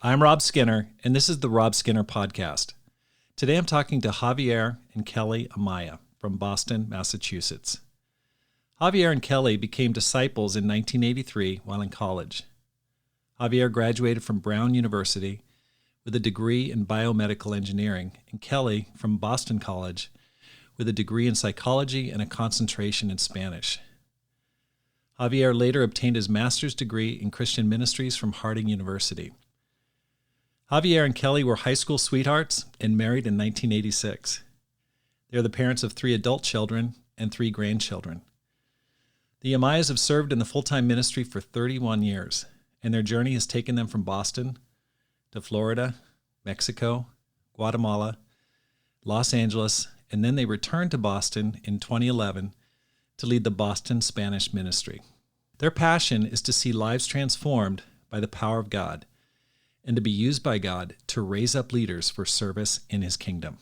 I'm Rob Skinner, and this is the Rob Skinner Podcast. Today I'm talking to Javier and Kelly Amaya from Boston, Massachusetts. Javier and Kelly became disciples in 1983 while in college. Javier graduated from Brown University with a degree in Biomedical Engineering, and Kelly from Boston College with a degree in psychology and a concentration in Spanish. Javier later obtained his master's degree in Christian Ministries from Harding University. Javier and Kelly were high school sweethearts and married in 1986. They are the parents of 3 adult children and 3 grandchildren. The Amayas have served in the full-time ministry for 31 years, and their journey has taken them from Boston to Florida, Mexico, Guatemala, Los Angeles, and then they returned to Boston in 2011 to lead the Boston Spanish ministry. Their passion is to see lives transformed by the power of God and to be used by God to raise up leaders for service in His kingdom.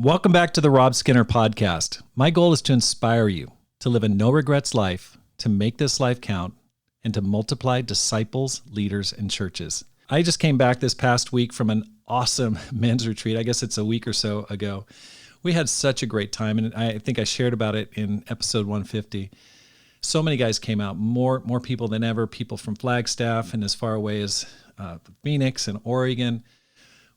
Welcome back to the Rob Skinner Podcast. My goal is to inspire you to live a no-regrets life, to make this life count, and to multiply disciples, leaders, and churches. I just came back this past week from an awesome men's retreat. I guess it's a week or so ago. We had such a great time, and I think I shared about it in episode 150. So many guys came out, more people than ever, people from Flagstaff and as far away as Phoenix and Oregon.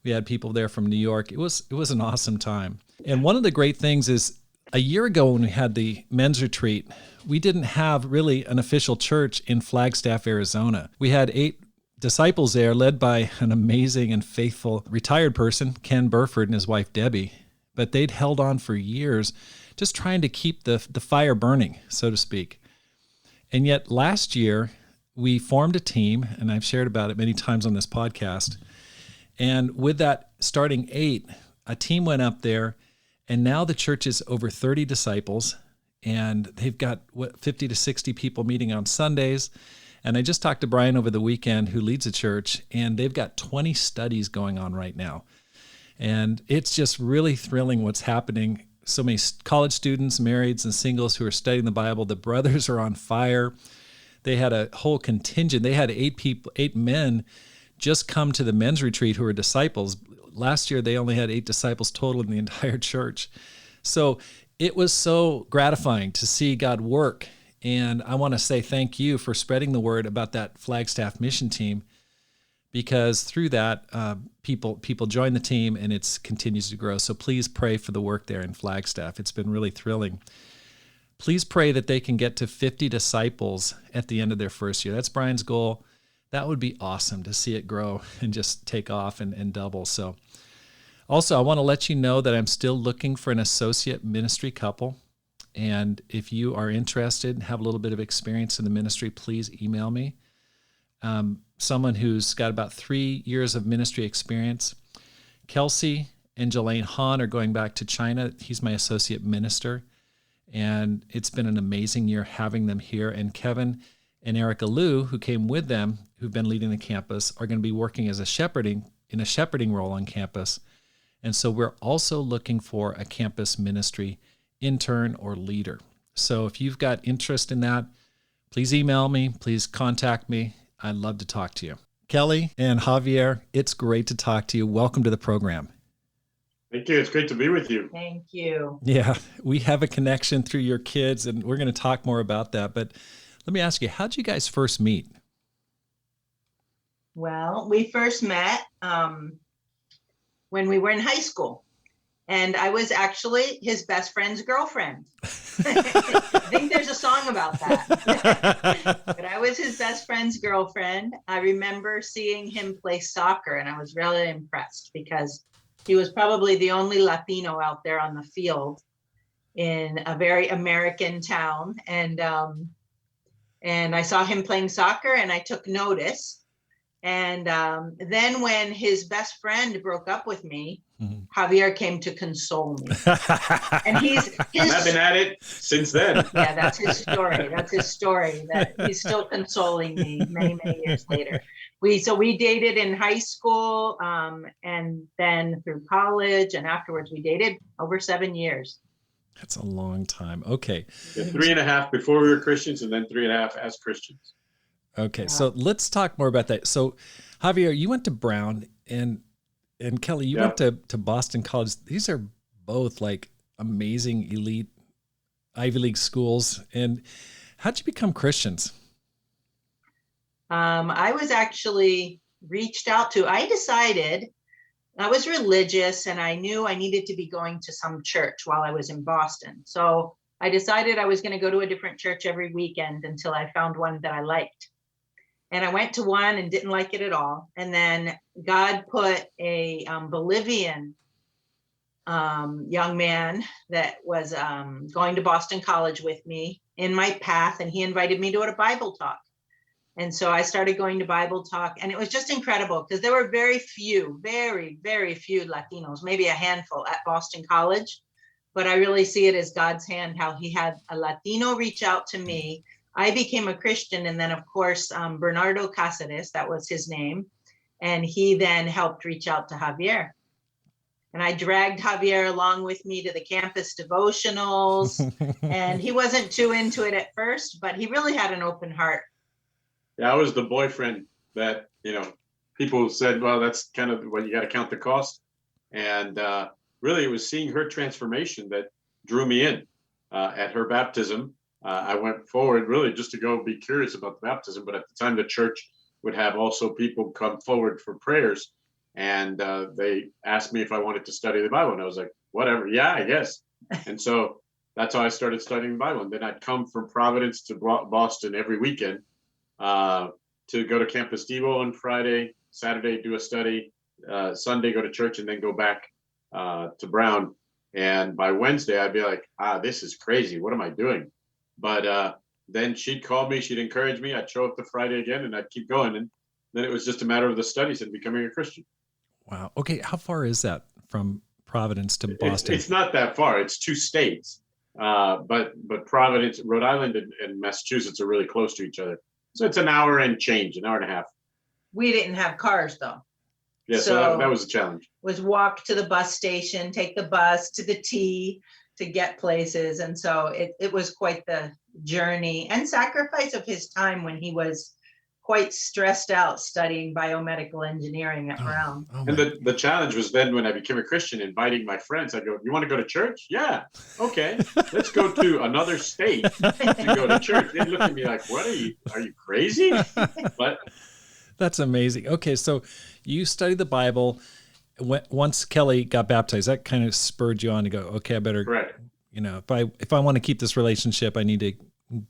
We had people there from New York. It was an awesome time. And one of the great things is a year ago when we had the men's retreat, we didn't have really an official church in Flagstaff, Arizona. We had 8 disciples there led by an amazing and faithful retired person, Ken Burford, and his wife, Debbie. But they'd held on for years just trying to keep the fire burning, so to speak. And yet last year, we formed a team, and I've shared about it many times on this podcast. And with that starting 8, a team went up there, and now the church is over 30 disciples, and they've got 50 to 60 people meeting on Sundays. And I just talked to Brian over the weekend, who leads the church, and they've got 20 studies going on right now. And it's just really thrilling what's happening. So many college students, marrieds, and singles who are studying the Bible. The brothers are on fire. They had a whole contingent. They had 8 men just come to the men's retreat who are disciples. Last year, they only had 8 disciples total in the entire church. So it was so gratifying to see God work. And I want to say thank you for spreading the word about that Flagstaff mission team, because through that, people join the team and it continues to grow. So please pray for the work there in Flagstaff. It's been really thrilling. Please pray that they can get to 50 disciples at the end of their first year. That's Brian's goal. That would be awesome to see it grow and just take off and double. So also, I want to let you know that I'm still looking for an associate ministry couple. And if you are interested and have a little bit of experience in the ministry, please email me. Someone who's got about 3 years of ministry experience. Kelsey and Jelaine Hahn are going back to China. He's my associate minister. And it's been an amazing year having them here. And Kevin and Erica Liu, who came with them, who've been leading the campus, are going to be working as a shepherding role on campus. And so we're also looking for a campus ministry intern or leader. So if you've got interest in that, please email me, please contact me. I'd love to talk to you. Kelly and Javier, it's great to talk to you. Welcome to the program. Thank you. It's great to be with you. Thank you. Yeah, we have a connection through your kids, and we're going to talk more about that. But let me ask you, how did you guys first meet? Well, we first met when we were in high school, and I was actually his best friend's girlfriend. I think there's a song about that. But I was his best friend's girlfriend. I remember seeing him play soccer, and I was really impressed because he was probably the only Latino out there on the field in a very American town. And And I saw him playing soccer and I took notice. And then when his best friend broke up with me, Javier came to console me. And I've been at it since then. Yeah, that's his story. That's his story, that he's still consoling me many, many years later. We dated in high school, and then through college, and afterwards we dated over 7 years. That's a long time. Okay. Yeah, 3.5 before we were Christians, and then 3.5 as Christians. Okay, so let's talk more about that. So, Javier, you went to Brown, and Kelly, you went to Boston College. These are both like amazing, elite Ivy League schools. And how'd you become Christians? I was actually reached out to. I decided I was religious, and I knew I needed to be going to some church while I was in Boston. So I decided I was going to go to a different church every weekend until I found one that I liked. And I went to one and didn't like it at all. And then God put a Bolivian young man that was going to Boston College with me in my path, and he invited me to go to Bible talk. And so I started going to Bible talk, and it was just incredible because there were very few Latinos, maybe a handful at Boston College. But I really see it as God's hand, how he had a Latino reach out to me. I became a Christian, and then of course, Bernardo Cáceres, that was his name. And he then helped reach out to Javier. And I dragged Javier along with me to the campus devotionals. And he wasn't too into it at first, but he really had an open heart. Yeah, I was the boyfriend that, people said, well, that's kind of what you got to count the cost. And really, it was seeing her transformation that drew me in. At her baptism, I went forward really just to go be curious about the baptism. But at the time, the church would have also people come forward for prayers. And they asked me if I wanted to study the Bible. And I was like, whatever. Yeah, I guess. And so that's how I started studying the Bible. And then I'd come from Providence to Boston every weekend to go to Campus Devo on Friday, Saturday, do a study, Sunday, go to church, and then go back to Brown. And by Wednesday, I'd be like, this is crazy. What am I doing? But then she'd call me, she'd encourage me. I'd show up the Friday again, and I'd keep going. And then it was just a matter of the studies and becoming a Christian. Wow. Okay. How far is that from Providence to Boston? It's not that far. It's 2 states. But Providence, Rhode Island, and Massachusetts are really close to each other. So it's an hour and change, an hour and a half. We didn't have cars though. Yeah, so that was a challenge. Was walk to the bus station, take the bus to the T to get places. And so it was quite the journey and sacrifice of his time when he was quite stressed out studying biomedical engineering at Brown. And the challenge was then when I became a Christian, inviting my friends. I go, you want to go to church? Yeah. Okay. Let's go to another state to go to church. They look at me like, what are you crazy? But that's amazing. Okay. So you studied the Bible. Once Kelly got baptized, that kind of spurred you on to go, okay, I better, correct. If I want to keep this relationship, I need to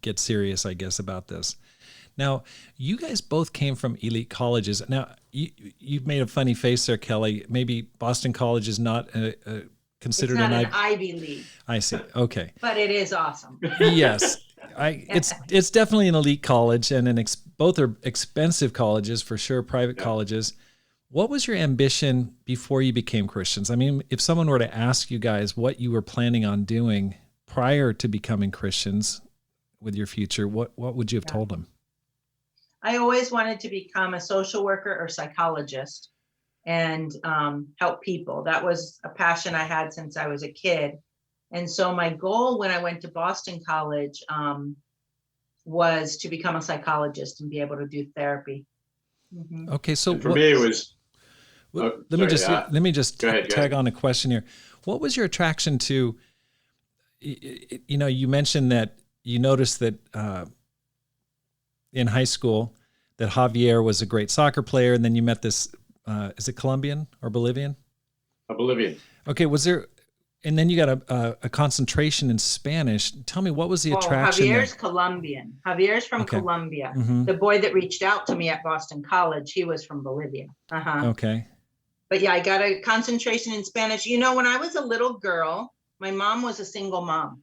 get serious, I guess, about this. Now, you guys both came from elite colleges. Now, you've made a funny face there, Kelly. Maybe Boston College is not considered an Ivy League. I see. Okay. But it is awesome. Yes. It's definitely an elite college, and both are expensive colleges for sure, private colleges. What was your ambition before you became Christians? I mean, if someone were to ask you guys what you were planning on doing prior to becoming Christians with your future, what would you have told them? I always wanted to become a social worker or psychologist and help people. That was a passion I had since I was a kid. And so my goal when I went to Boston College was to become a psychologist and be able to do therapy. Mm-hmm. Okay, so for me it was. Let me just tag on a question here. What was your attraction to? You mentioned that you noticed that in high school that Javier was a great soccer player, and then you met this. Is it Colombian or Bolivian? A Bolivian. Okay, was there? And then you got a concentration in Spanish. Tell me, what was the attraction? Javier's Colombian. Javier's from Colombia. Mm-hmm. The boy that reached out to me at Boston College, he was from Bolivia. Okay. But yeah, I got a concentration in Spanish. When I was a little girl, my mom was a single mom.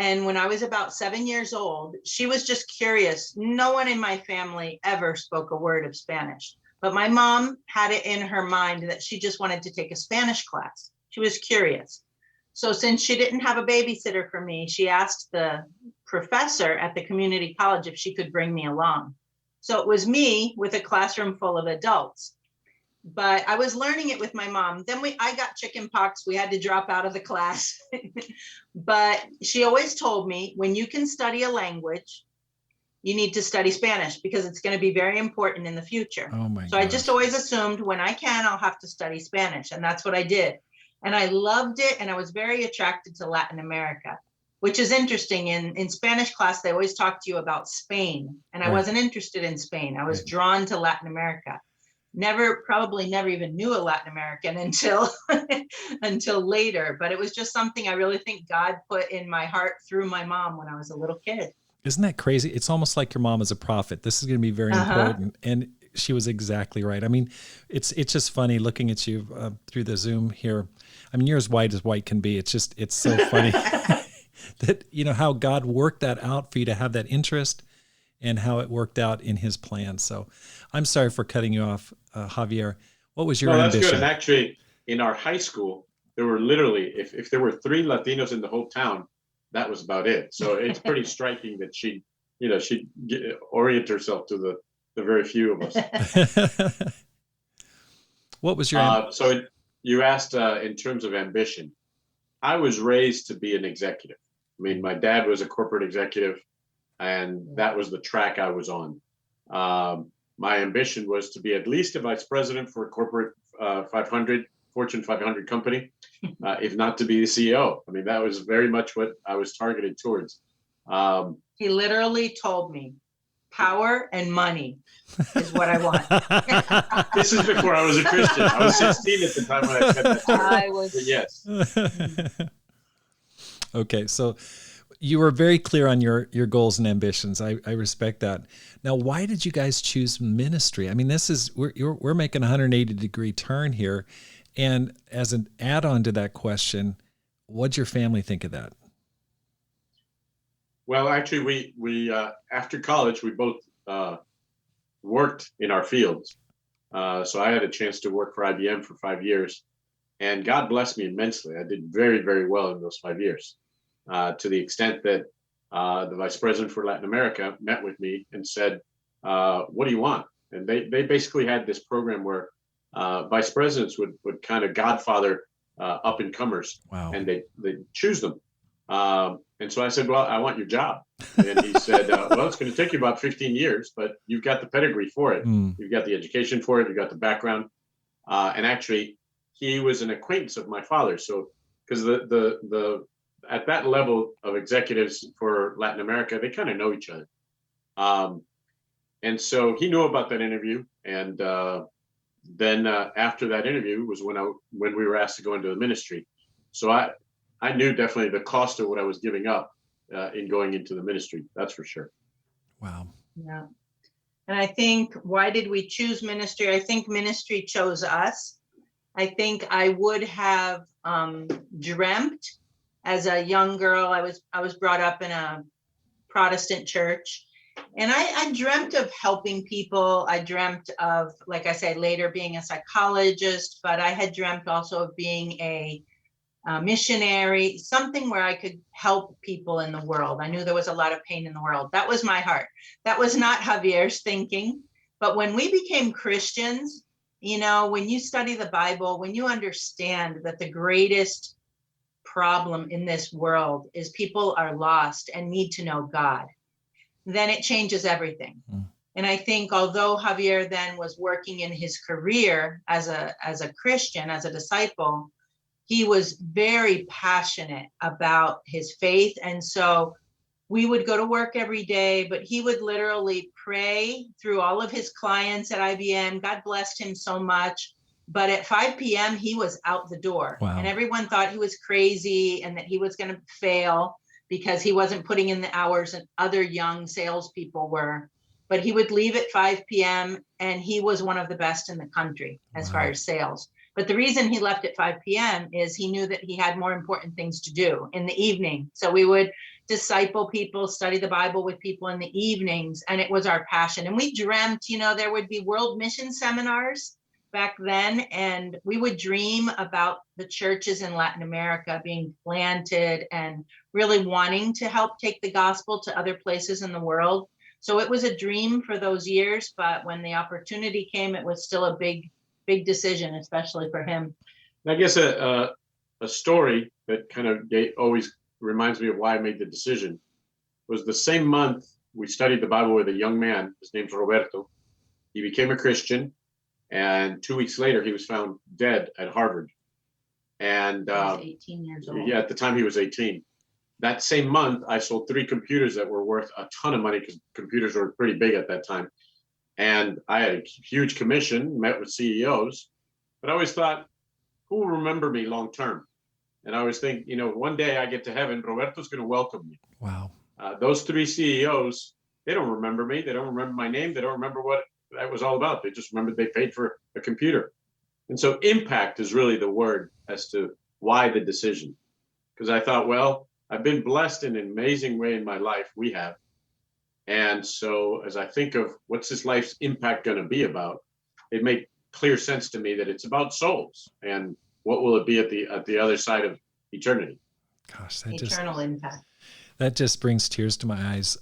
And when I was about 7 years old, she was just curious. No one in my family ever spoke a word of Spanish, but my mom had it in her mind that she just wanted to take a Spanish class. She was curious. So since she didn't have a babysitter for me, she asked the professor at the community college if she could bring me along. So it was me with a classroom full of adults. But I was learning it with my mom. Then I got chicken pox. We had to drop out of the class. But she always told me, when you can study a language, you need to study Spanish because it's going to be very important in the future. Oh my So I just always assumed when I can, I'll have to study Spanish. And that's what I did. And I loved it. And I was very attracted to Latin America, which is interesting. In Spanish class, they always talk to you about Spain. And I wasn't interested in Spain. I was drawn to Latin America. Probably never even knew a Latin American until later. But it was just something I really think God put in my heart through my mom when I was a little kid. Isn't that crazy? It's almost like your mom is a prophet. This is going to be very important. And she was exactly right. I mean, it's just funny looking at you through the Zoom here. I mean, you're as white can be. It's so funny that, how God worked that out for you to have that interest and how it worked out in his plan. So I'm sorry for cutting you off, Javier. What was your ambition? That's good. And actually, in our high school, there were literally, if there were 3 Latinos in the whole town, that was about it. So it's pretty striking that she'd orient herself to the very few of us. What was your so you asked in terms of ambition. I was raised to be an executive. I mean, my dad was a corporate executive, and that was the track I was on. My ambition was to be at least a vice president for a corporate 500, Fortune 500 company, if not to be the CEO. I mean, that was very much what I was targeted towards. He literally told me, power and money is what I want. This is before I was a Christian. I was 16 at the time when I said that. But yes. Okay, so you were very clear on your goals and ambitions. I respect that. Now, why did you guys choose ministry? I mean, we're making a 180-degree turn here. And as an add-on to that question, what'd your family think of that? Well, actually, we after college, we both worked in our fields. So I had a chance to work for IBM for 5 years, and God blessed me immensely. I did very, very well in those 5 years, to the extent that the vice president for Latin America met with me and said, what do you want? And they basically had this program where vice presidents would kind of godfather up-and-comers. Wow. And they choose them. And so I said, well, I want your job. And he said, well, it's going to take you about 15 years, but you've got the pedigree for it. You've got the education for it. You've got the background. And actually, he was an acquaintance of my father. So because the at that level of executives for Latin America, they kind of know each other. And so he knew about that interview. And then after that interview was when we were asked to go into the ministry. So I knew definitely the cost of what I was giving up in going into the ministry. That's for sure. Wow. Yeah. And I think, why did we choose ministry? I think ministry chose us. I think I would have dreamt as a young girl. I was brought up in a Protestant church, and I dreamt of helping people. I dreamt of, like I said, later being a psychologist, but I had dreamt also of being a missionary, something where I could help people in the world. I knew there was a lot of pain in the world. That was my heart. That was not Javier's thinking. But when we became Christians, when you study the Bible, when you understand that the greatest problem in this world is people are lost and need to know God, then it changes everything. And I think although Javier then was working in his career as a Christian, as a disciple, he was very passionate about his faith. And so we would go to work every day, but he would literally pray through all of his clients at IBM. God blessed him so much. But at 5 p.m., he was out the door. Wow. And everyone thought he was crazy and that he was going to fail because he wasn't putting in the hours that other young salespeople were. But he would leave at 5 p.m. and he was one of the best in the country as far as sales. But the reason he left at 5 p.m. is he knew that he had more important things to do in the evening. So we would disciple people, study the Bible with people in the evenings. And it was our passion. And we dreamt, there would be world mission seminars back then. And we would dream about the churches in Latin America being planted and really wanting to help take the gospel to other places in the world. So it was a dream for those years. But when the opportunity came, it was still a big decision, especially for him. I guess a story that kind of always reminds me of why I made the decision was the same month we studied the Bible with a young man. His name's Roberto. He became a Christian, and 2 weeks later, he was found dead at Harvard. And He was 18 years old. Yeah, at the time he was 18. That same month, I sold 3 computers that were worth a ton of money because computers were pretty big at that time. And I had a huge commission, met with CEOs, but I always thought, who will remember me long term? And I always think, one day I get to heaven, Roberto's going to welcome me. Wow. Those 3 CEOs, they don't remember me. They don't remember my name. They don't remember what that was all about. They just remembered they paid for a computer. And so impact is really the word as to why the decision. Because I thought, well, I've been blessed in an amazing way in my life. We have. And so as I think of what's this life's impact going to be about, it made clear sense to me that it's about souls and what will it be at the other side of eternity. Gosh, eternal impact. That just brings tears to my eyes.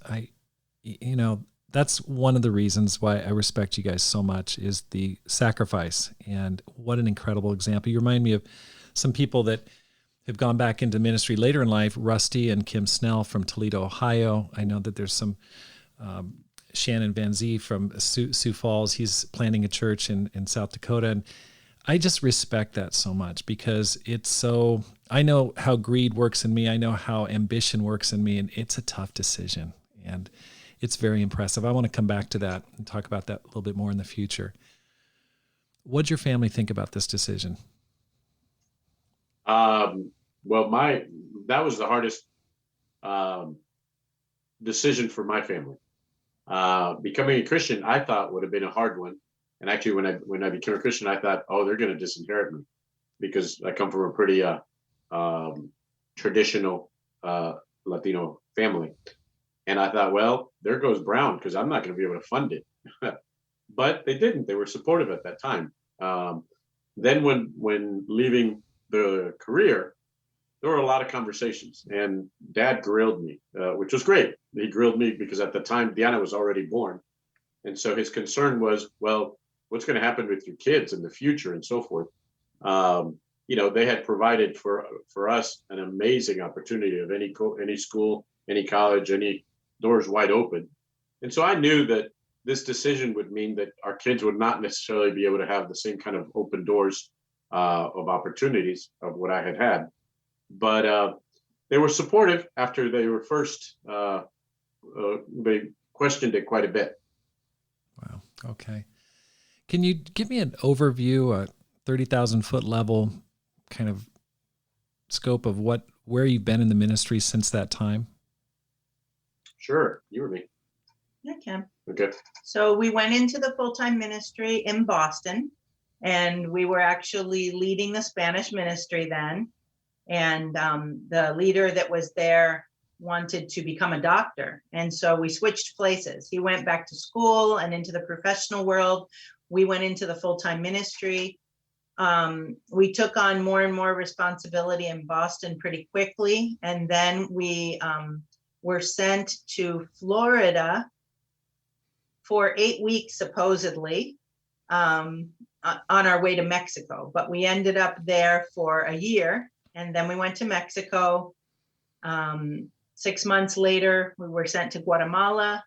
That's one of the reasons why I respect you guys so much is the sacrifice, and what an incredible example. You remind me of some people that have gone back into ministry later in life, Rusty and Kim Snell from Toledo, Ohio. I know that there's some Shannon Van Zee from Sioux Falls. He's planting a church in South Dakota. And I just respect that so much because I know how greed works in me. I know how ambition works in me, and it's a tough decision. And it's very impressive. I want to come back to that and talk about that a little bit more in the future. What'd your family think about this decision? Well, that was the hardest decision for my family. Becoming a Christian, I thought would have been a hard one. And actually, when I became a Christian, I thought, oh, they're going to disinherit me because I come from a pretty traditional Latino family. And I thought, well, there goes Brown because I'm not going to be able to fund it. But they didn't. They were supportive at that time. Then when leaving the career, there were a lot of conversations, and Dad grilled me, which was great. He grilled me because at the time Diana was already born, and so his concern was, well, what's going to happen with your kids in the future and so forth. They had provided for us an amazing opportunity of any school, any college, any doors wide open, and so I knew that this decision would mean that our kids would not necessarily be able to have the same kind of open doors of opportunities of what I had. But they were supportive after they were first, they questioned it quite a bit. Wow. Okay. Can you give me an overview, a 30,000 foot level kind of scope of where you've been in the ministry since that time? Sure. You or me? I can. Okay. So we went into the full-time ministry in Boston, and we were actually leading the Spanish ministry then. And the leader that was there wanted to become a doctor. And so we switched places. He went back to school and into the professional world. We went into the full-time ministry. We took on more and more responsibility in Boston pretty quickly. And then we were sent to Florida for 8 weeks, supposedly, on our way to Mexico. But we ended up there for a year. And then we went to Mexico. 6 months later, we were sent to Guatemala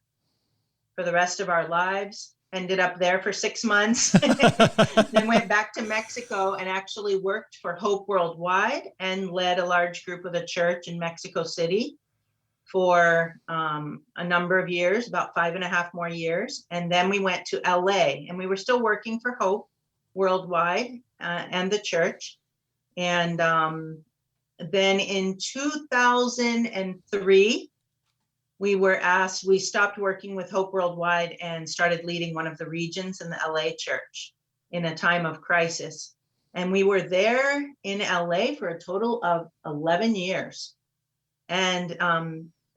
for the rest of our lives. Ended up there for 6 months. Then went back to Mexico and actually worked for Hope Worldwide and led a large group of the church in Mexico City for a number of years, about 5.5 more years. And then we went to LA, and we were still working for Hope Worldwide and the church. And then in 2003, we stopped working with Hope Worldwide and started leading one of the regions in the LA church in a time of crisis. And we were there in LA for a total of 11 years. And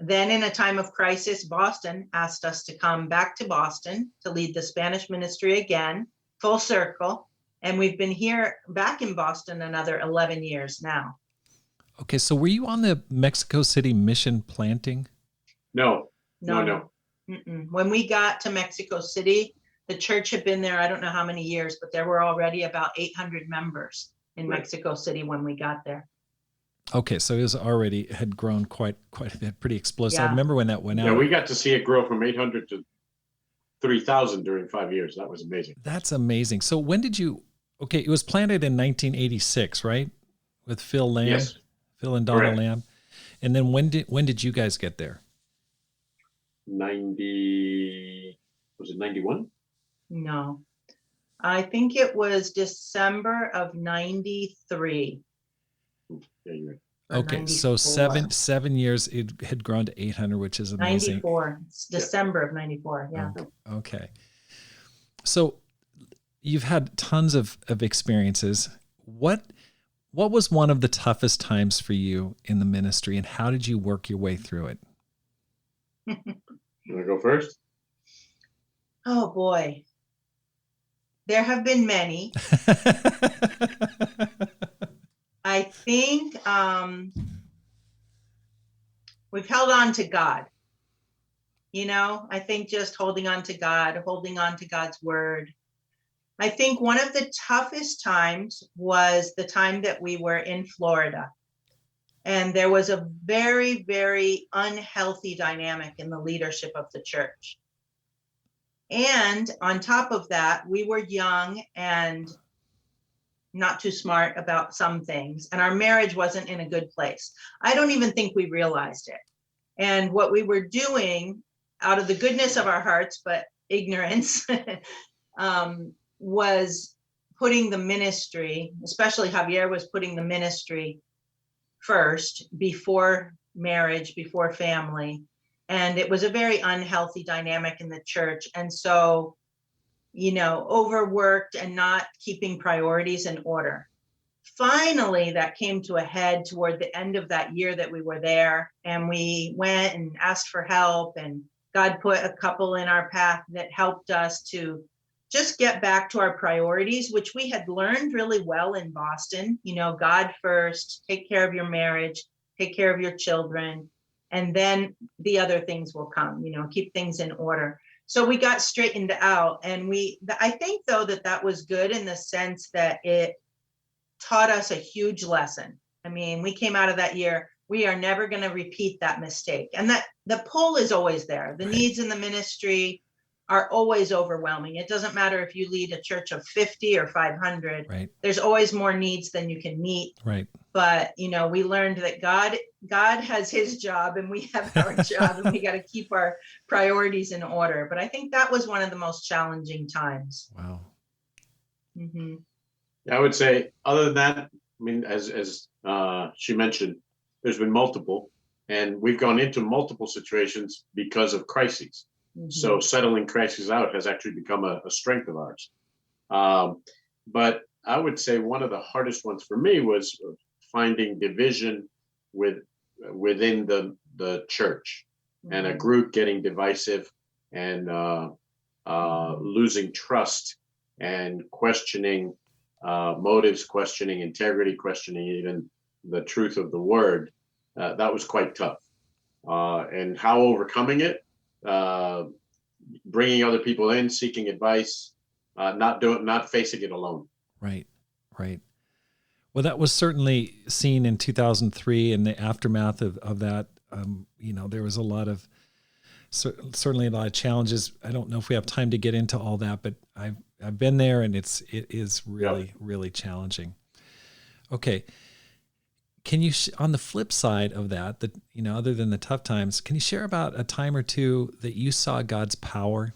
Then in a time of crisis, Boston asked us to come back to Boston to lead the Spanish ministry again, full circle. And we've been here back in Boston another 11 years now. Okay, so were you on the Mexico City mission planting? No. Mm-mm. When we got to Mexico City, the church had been there, I don't know how many years, but there were already about 800 members in Mexico City when we got there. Okay, so it had grown quite a bit, pretty explosive. Yeah. I remember when that went out. Yeah, we got to see it grow from 800 to 3,000 during 5 years. That was amazing. That's amazing. So when did you, okay, it was planted in 1986, right? With Phil Lamb? Yes. Phil and Donna Correct. Lamb. And then when did you guys get there? 91? No, I think it was December of 93. Yeah, you're right. or Okay, so 94. 7 years it had grown to 800, which is amazing. 94. It's December of 94. Yeah. Okay. So you've had tons of experiences. What was one of the toughest times for you in the ministry, and how did you work your way through it? You want to go first? Oh boy. There have been many. I think we've held on to God. I think just holding on to God, holding on to God's word. I think one of the toughest times was the time that we were in Florida. And there was a very, very unhealthy dynamic in the leadership of the church. And on top of that, we were young and not too smart about some things. And our marriage wasn't in a good place. I don't even think we realized it. And what we were doing out of the goodness of our hearts, but ignorance, was putting the ministry, especially Javier was putting the ministry first before marriage, before family. And it was a very unhealthy dynamic in the church. And so, overworked and not keeping priorities in order. Finally, that came to a head toward the end of that year that we were there. And we went and asked for help. And God put a couple in our path that helped us to just get back to our priorities, which we had learned really well in Boston. God first, take care of your marriage, take care of your children, and then the other things will come, keep things in order. So we got straightened out. And I think, though, that was good in the sense that it taught us a huge lesson. I mean, we came out of that year, we are never going to repeat that mistake. And that the pull is always there. The needs in the ministry are always overwhelming. It doesn't matter if you lead a church of 50 or 500. Right. There's always more needs than you can meet. Right. But, we learned that God has his job and we have our job, and we got to keep our priorities in order. But I think that was one of the most challenging times. Wow. Mm-hmm. I would say, other than that, as she mentioned, there's been multiple, and we've gone into multiple situations because of crises. Mm-hmm. So settling crises out has actually become a strength of ours. But I would say one of the hardest ones for me was finding division within the church, mm-hmm. and a group getting divisive and losing trust and questioning motives, questioning integrity, questioning even the truth of the word. That was quite tough. And how overcoming it, bringing other people in, seeking advice, not facing it alone. Right. Well, that was certainly seen in 2003 in the aftermath of that. There was certainly a lot of challenges. I don't know if we have time to get into all that, but I've been there, and it is really, really challenging. Okay. Can you, on the flip side of that, other than the tough times, can you share about a time or two that you saw God's power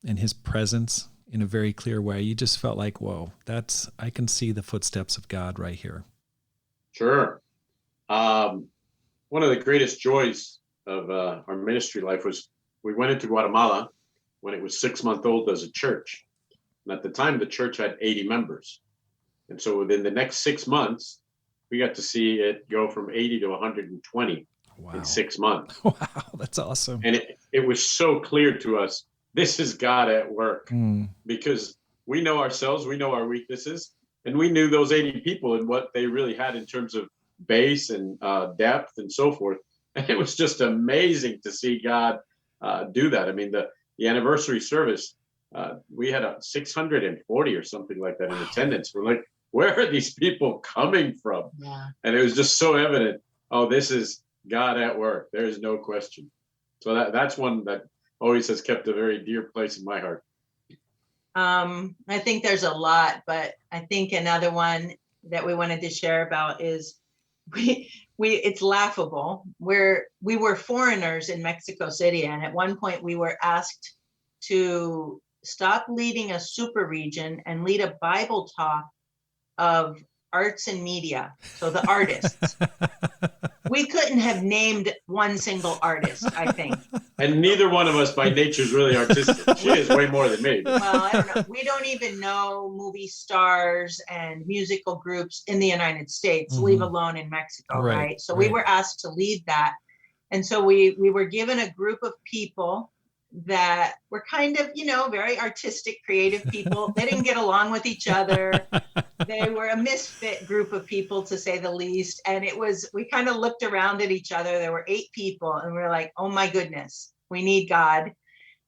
and his presence in a very clear way? You just felt like, whoa, I can see the footsteps of God right here. Sure. One of the greatest joys of our ministry life was we went into Guatemala when it was 6 months old as a church. And at the time, the church had 80 members. And so within the next 6 months, we got to see it go from 80 to 120. in 6 months. Wow, that's awesome. And it was so clear to us, this is God at work, because we know ourselves, we know our weaknesses, and we knew those 80 people and what they really had in terms of base and depth and so forth. And it was just amazing to see God do that. I mean, the anniversary service, we had 640 or something like that in attendance. We're like, where are these people coming from? Yeah. And it was just so evident. Oh, this is God at work. There is no question. So that's one that always has kept a very dear place in my heart. I think there's a lot, but I think another one that we wanted to share about is it's laughable. We were foreigners in Mexico City, and at one point we were asked to stop leading a super region and lead a Bible talk of arts and media. So the artists. We couldn't have named one single artist, I think. And neither one of us by nature is really artistic. She is way more than me. Well, I don't know. We don't even know movie stars and musical groups in the United States, leave alone in Mexico, right? So we were asked to lead that. And so we were given a group of people that were kind of, very artistic, creative people. They didn't get along with each other. They were a misfit group of people, to say the least. And we kind of looked around at each other. There were 8 people, and we were like, oh my goodness, we need God.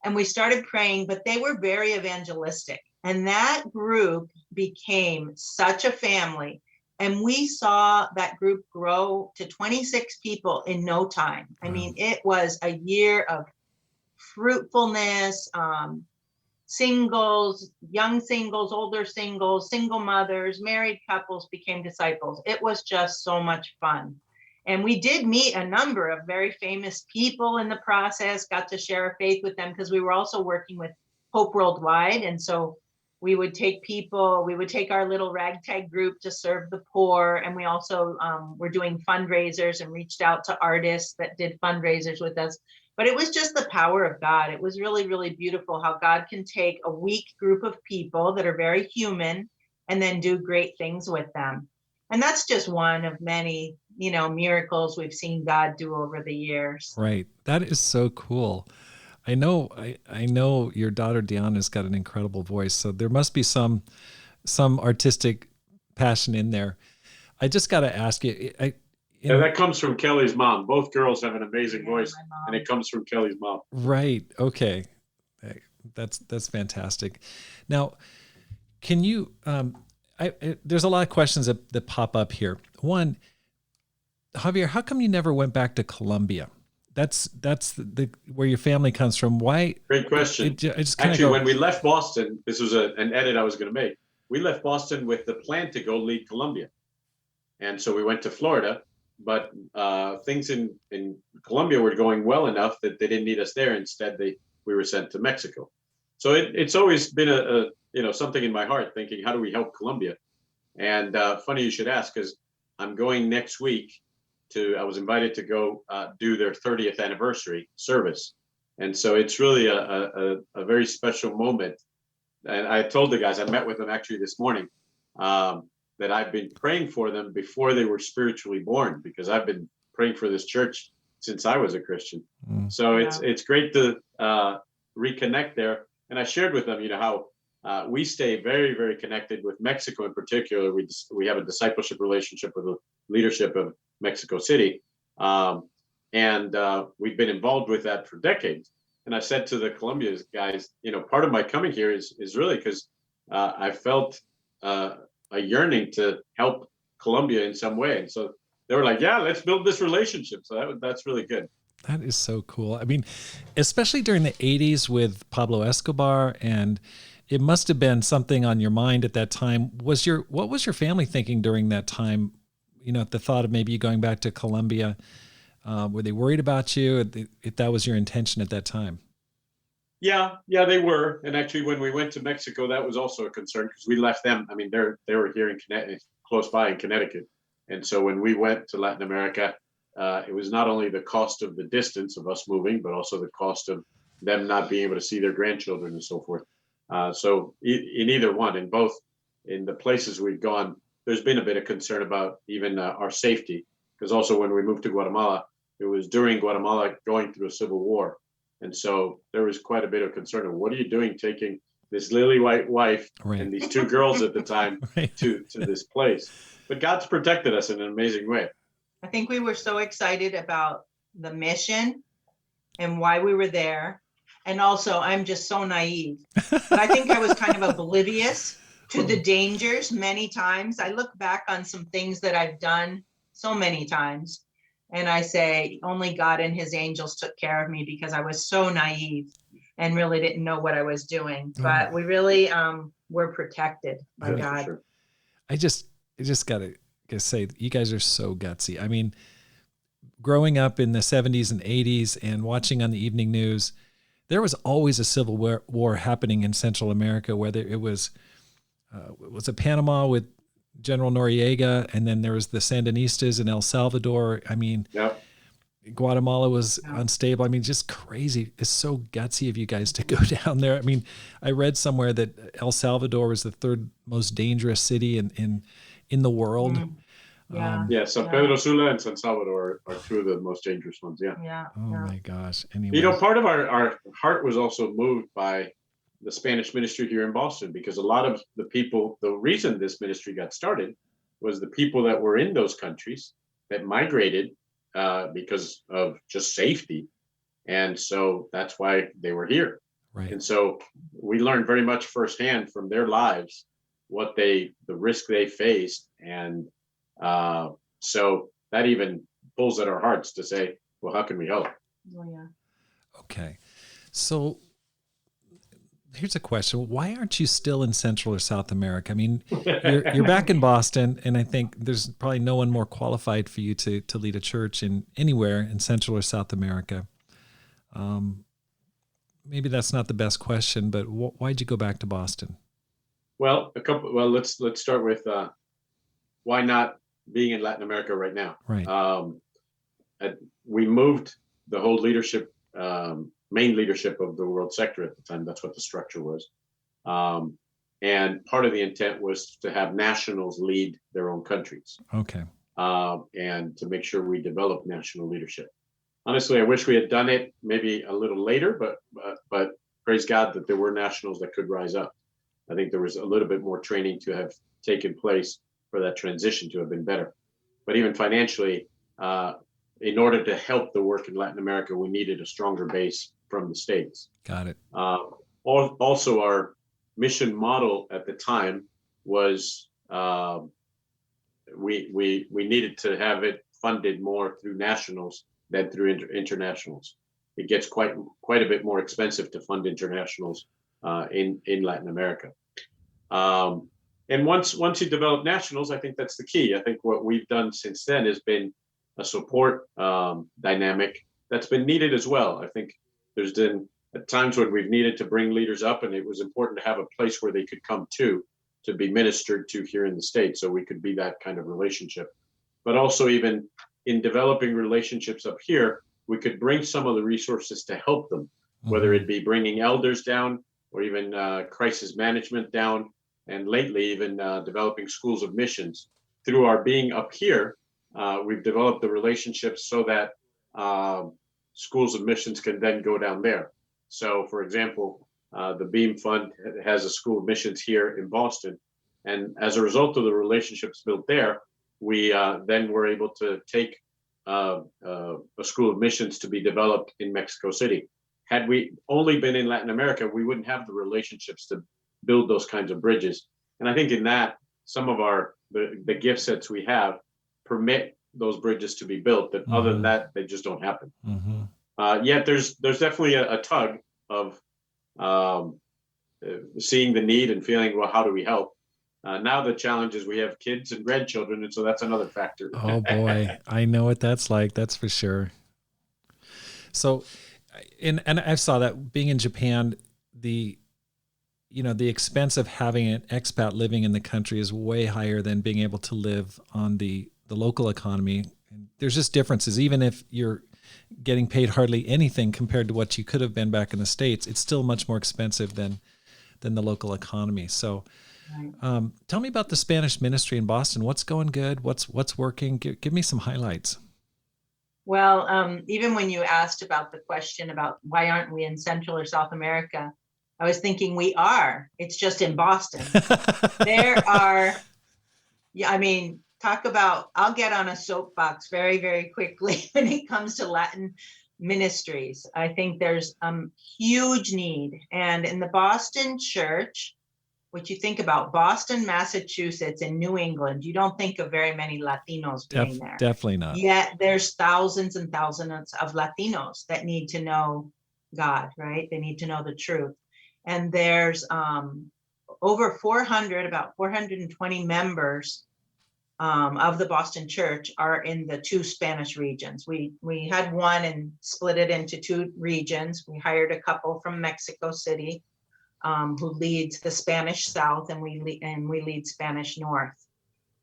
And we started praying, but they were very evangelistic. And that group became such a family. And we saw that group grow to 26 people in no time. I mean, it was a year of fruitfulness, singles, young singles, older singles, single mothers, married couples became disciples. It was just so much fun. And we did meet a number of very famous people in the process, got to share our faith with them, because we were also working with Hope Worldwide. And so we would take our little ragtag group to serve the poor. And we also were doing fundraisers and reached out to artists that did fundraisers with us. But it was just the power of God. It was really, really beautiful how God can take a weak group of people that are very human and then do great things with them. And that's just one of many, miracles we've seen God do over the years. Right. That is so cool. I know your daughter Deanna's got an incredible voice, so there must be some artistic passion in there. I just got to ask you, that comes from Kelly's mom. Both girls have an amazing voice, and it comes from Kelly's mom. Right. Okay. That's fantastic. Now, can you? There's a lot of questions that pop up here. One, Javier, how come you never went back to Colombia? That's where your family comes from. Why? Great question. Actually, when we left Boston, this was an edit I was going to make. We left Boston with the plan to go lead Colombia, and so we went to Florida. But things in Colombia were going well enough that they didn't need us there. Instead, we were sent to Mexico. So it's always been a something in my heart, thinking, how do we help Colombia? And funny you should ask, because I'm going next week I was invited to go do their 30th anniversary service. And so it's really a very special moment. And I told the guys, I met with them actually this morning, that I've been praying for them before they were spiritually born, because I've been praying for this church since I was a Christian. So it's great to reconnect there. And I shared with them, how we stay very, very connected with Mexico in particular. We have a discipleship relationship with the leadership of Mexico City. And we've been involved with that for decades. And I said to the Colombia guys, part of my coming here is really because I felt a yearning to help Colombia in some way. And so they were like, yeah, let's build this relationship. So that's really good. That is so cool. I mean, especially during the 80s with Pablo Escobar, and it must have been something on your mind at that time. What was your family thinking during that time? At the thought of maybe you going back to Colombia, were they worried about you if that was your intention at that time? Yeah, they were. And actually, when we went to Mexico, that was also a concern, because we left them. I mean, they were here in Connecticut, close by in Connecticut. And so when we went to Latin America, it was not only the cost of the distance of us moving, but also the cost of them not being able to see their grandchildren and so forth. So in either one, in the places we've gone, there's been a bit of concern about even our safety, because also when we moved to Guatemala, it was during Guatemala going through a civil war. And so there was quite a bit of concern of what are you doing taking this lily white wife Right. and these two girls at the time Right. to this place. But God's protected us in an amazing way. I think we were so excited about the mission and why we were there. And also, I'm just so naive. But I think I was kind of oblivious to the dangers many times. I look back on some things that I've done so many times, and I say, only God and his angels took care of me because I was so naive and really didn't know what I was doing. But we really were protected by God. Sure. I just gotta say, you guys are so gutsy. I mean, growing up in the 70s and 80s and watching on the evening news, there was always a civil war happening in Central America, whether it was Panama with General Noriega, and then there was the Sandinistas in El Salvador. I mean, Yep. Guatemala was unstable. I mean, just crazy. It's so gutsy of you guys to go down there. I mean, I read somewhere that El Salvador was the third most dangerous city in the world. Yeah. San Pedro Sula and San Salvador are two of the most dangerous ones. Yeah. My gosh. Anyway. You know, part of our heart was also moved by the Spanish ministry here in Boston, because a lot of the people, the reason this ministry got started was the people that were in those countries that migrated because of just safety. And so that's why they were here. Right. And so we learned very much firsthand from their lives the risk they faced. And so that even pulls at our hearts to say, well, how can we help? Oh, yeah. Okay. So here's a question. Why aren't you still in Central or South America? I mean, you're back in Boston, and I think there's probably no one more qualified for you to lead a church in anywhere in Central or South America. Maybe that's not the best question, but why'd you go back to Boston? Well, let's start with why not being in Latin America right now. Right. We moved the whole leadership, main leadership of the world sector at the time. That's what the structure was. And part of the intent was to have nationals lead their own countries. Okay. And to make sure we develop national leadership. Honestly, I wish we had done it maybe a little later, but praise God that there were nationals that could rise up. I think there was a little bit more training to have taken place for that transition to have been better. But even financially, in order to help the work in Latin America, we needed a stronger base from the States. Got it. Also, our mission model at the time was we needed to have it funded more through nationals than through internationals. It gets quite a bit more expensive to fund internationals in Latin America. And once you develop nationals, I think that's the key. I think what we've done since then has been a support dynamic that's been needed as well. I think there's been at times when we've needed to bring leaders up, and it was important to have a place where they could come to be ministered to here in the States, so we could be that kind of relationship. But also even in developing relationships up here, we could bring some of the resources to help them, whether it be bringing elders down or even crisis management down, and lately even developing schools of missions. Through our being up here, we've developed the relationships so that schools of missions can then go down there. So, for example, the Beam Fund has a school of missions here in Boston. And as a result of the relationships built there, we then were able to take a school of missions to be developed in Mexico City. Had we only been in Latin America, we wouldn't have the relationships to build those kinds of bridges. And I think in that, some of the gift sets we have permit those bridges to be built, but other than that, they just don't happen. Yet there's definitely a tug of seeing the need and feeling, well, how do we help? Now the challenge is we have kids and grandchildren, and so that's another factor. Oh boy, I know what that's like. That's for sure. So, and I saw that being in Japan, the expense of having an expat living in the country is way higher than being able to live on the local economy. There's just differences. Even if you're getting paid hardly anything compared to what you could have been back in the States, it's still much more expensive than the local economy. So tell me about the Spanish ministry in Boston. What's going good? What's working? Give me some highlights. Well, even when you asked about the question about why aren't we in Central or South America, I was thinking we are. It's just in Boston. There are, yeah, I mean, talk about, I'll get on a soapbox very, very quickly when it comes to Latin ministries. I think there's huge need. And in the Boston church, what you think about Boston, Massachusetts, and New England, you don't think of very many Latinos being there. Definitely not. Yet there's thousands and thousands of Latinos that need to know God, right? They need to know the truth. And there's over 400, about 420 members of the Boston church are in the 2 Spanish regions. We had one and split it into 2 regions. We hired a couple from Mexico City who leads the Spanish South, and we lead Spanish North.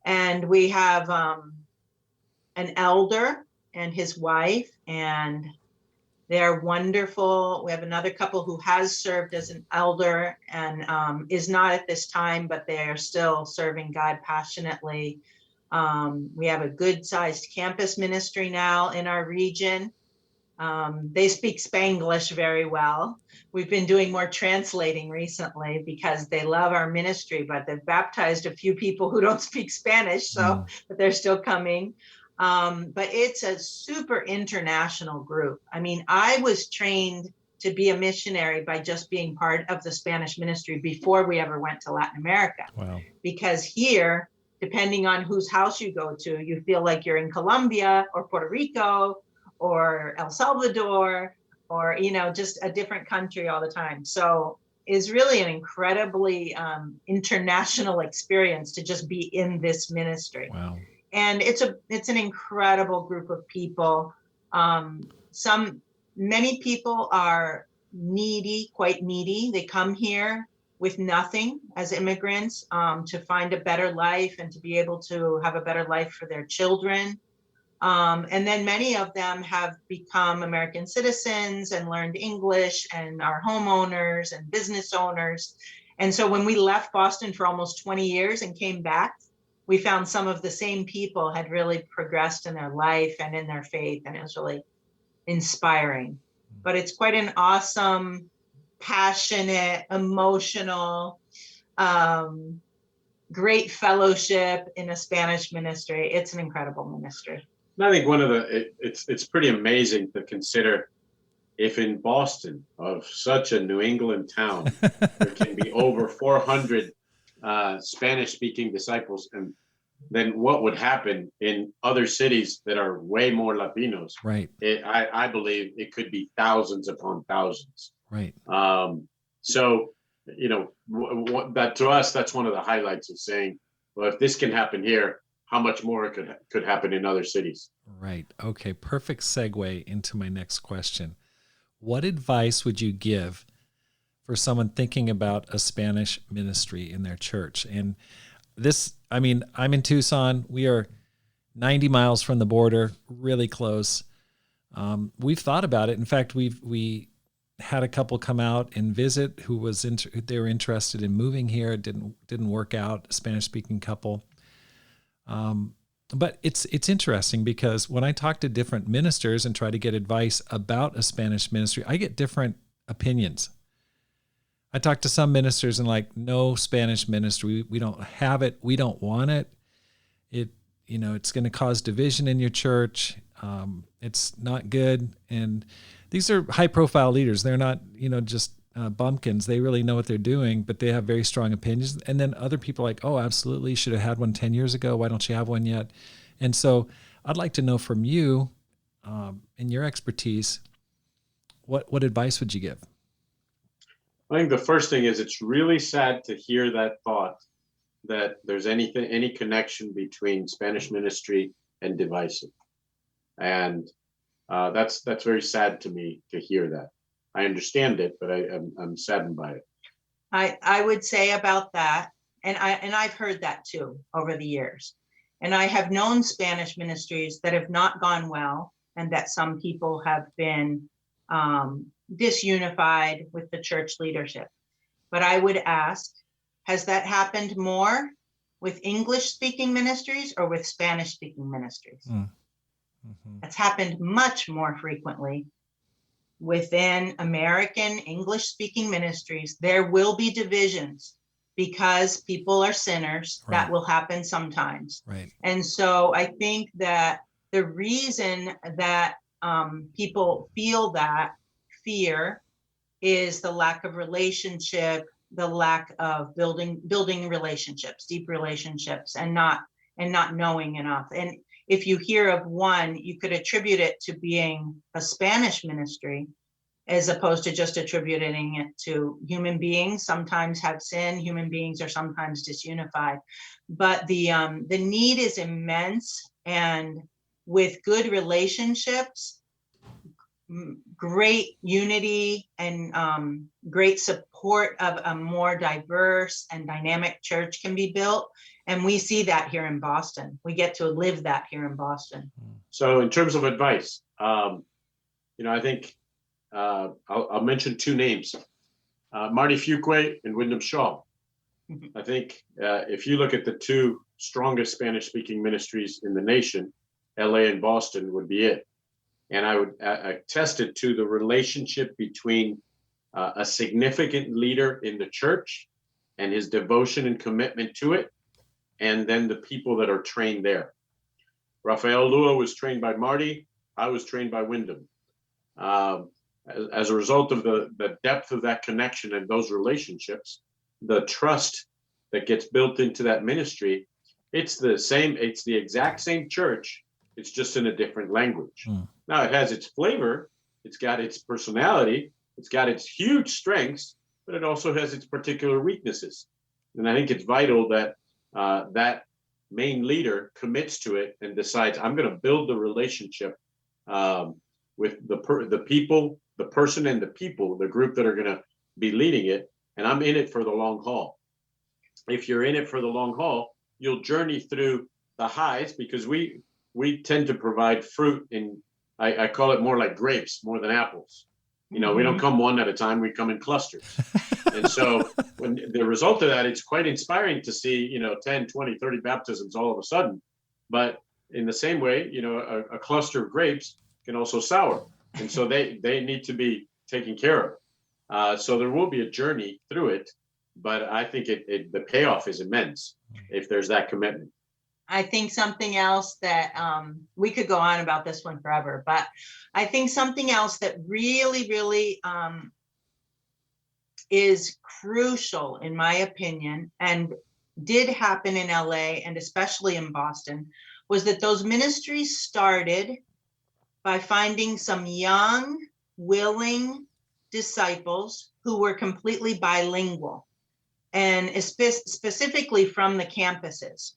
And we have an elder and his wife, and they're wonderful. We have another couple who has served as an elder and is not at this time, but they are still serving God passionately. We have a good-sized campus ministry now in our region. They speak Spanglish very well. We've been doing more translating recently because they love our ministry, but they've baptized a few people who don't speak Spanish, so but they're still coming. But it's a super international group. I mean, I was trained to be a missionary by just being part of the Spanish ministry before we ever went to Latin America. Wow. Because here, depending on whose house you go to, you feel like you're in Colombia or Puerto Rico or El Salvador, or, you know, just a different country all the time. So it's really an incredibly international experience to just be in this ministry. Wow. And it's an incredible group of people. Many people are needy, quite needy. They come here with nothing as immigrants to find a better life and to be able to have a better life for their children. And then many of them have become American citizens and learned English and are homeowners and business owners. And so when we left Boston for almost 20 years and came back, we found some of the same people had really progressed in their life and in their faith, and it was really inspiring. But it's quite an awesome, passionate, emotional, great fellowship in a Spanish ministry. It's an incredible ministry. I think it's pretty amazing to consider if in Boston, of such a New England town, there can be over 400 Spanish-speaking disciples, and then what would happen in other cities that are way more Latinos? Right. I believe it could be thousands upon thousands. Right. So, you know, that to us, that's one of the highlights of saying, well, if this can happen here, how much more could happen in other cities? Right. Okay. Perfect segue into my next question. What advice would you give for someone thinking about a Spanish ministry in their church? And this, I mean, I'm in Tucson. We are 90 miles from the border, really close. We've thought about it. In fact, we had a couple come out and visit who was they were interested in moving here. It didn't work out. A Spanish-speaking couple. But it's interesting because when I talk to different ministers and try to get advice about a Spanish ministry, I get different opinions. I talk to some ministers and like, no Spanish ministry. We don't have it. We don't want it. It's going to cause division in your church. It's not good. And these are high profile leaders. They're not, just bumpkins. They really know what they're doing, but they have very strong opinions. And then other people are like, oh, absolutely. Should have had one 10 years ago. Why don't you have one yet? And so I'd like to know from you, in your expertise, what advice would you give? I think the first thing is it's really sad to hear that thought that there's any connection between Spanish ministry and divisive. And that's very sad to me to hear that. I understand it, but I'm saddened by it. I would say about that, and I've heard that too over the years. And I have known Spanish ministries that have not gone well, and that some people have been disunified with the church leadership. But I would ask, has that happened more with English-speaking ministries or with Spanish-speaking ministries? That's happened much more frequently within American English-speaking ministries. There will be divisions because people are sinners. Right. That will happen sometimes. Right. And so I think that the reason that people feel that fear is the lack of relationship, the lack of building relationships, deep relationships, and not knowing enough. And if you hear of one, you could attribute it to being a Spanish ministry, as opposed to just attributing it to human beings sometimes have sin. Human beings are sometimes disunified, but the need is immense, and with good relationships, great unity, and great support of a more diverse and dynamic church can be built. And we see that here in Boston. We get to live that here in Boston. So in terms of advice, I think I'll mention two names, Marty Fuqua and Wyndham Shaw. I think if you look at the two strongest Spanish-speaking ministries in the nation, LA and Boston would be it. And I would attest it to the relationship between a significant leader in the church and his devotion and commitment to it, and then the people that are trained there. Rafael Lua was trained by Marty. I was trained by Wyndham. As a result of the depth of that connection and those relationships, the trust that gets built into that ministry, it's the exact same church. It's just in a different language. Now it has its flavor, it's got its personality, it's got its huge strengths, but it also has its particular weaknesses. And I think it's vital that that main leader commits to it and decides, I'm going to build the relationship with the people, the person and the people, the group that are going to be leading it, and I'm in it for the long haul. If you're in it for the long haul, you'll journey through the highs, because we tend to provide fruit in, I call it more like grapes more than apples. We don't come one at a time, we come in clusters. And so when the result of that, it's quite inspiring to see, 10, 20, 30 baptisms all of a sudden. But in the same way, a cluster of grapes can also sour. And so they need to be taken care of. So there will be a journey through it, but I think the payoff is immense if there's that commitment. I think something else that we could go on about this one forever, but I think something else that really, really is crucial, in my opinion, and did happen in LA and especially in Boston, was that those ministries started by finding some young, willing disciples who were completely bilingual, and specifically from the campuses.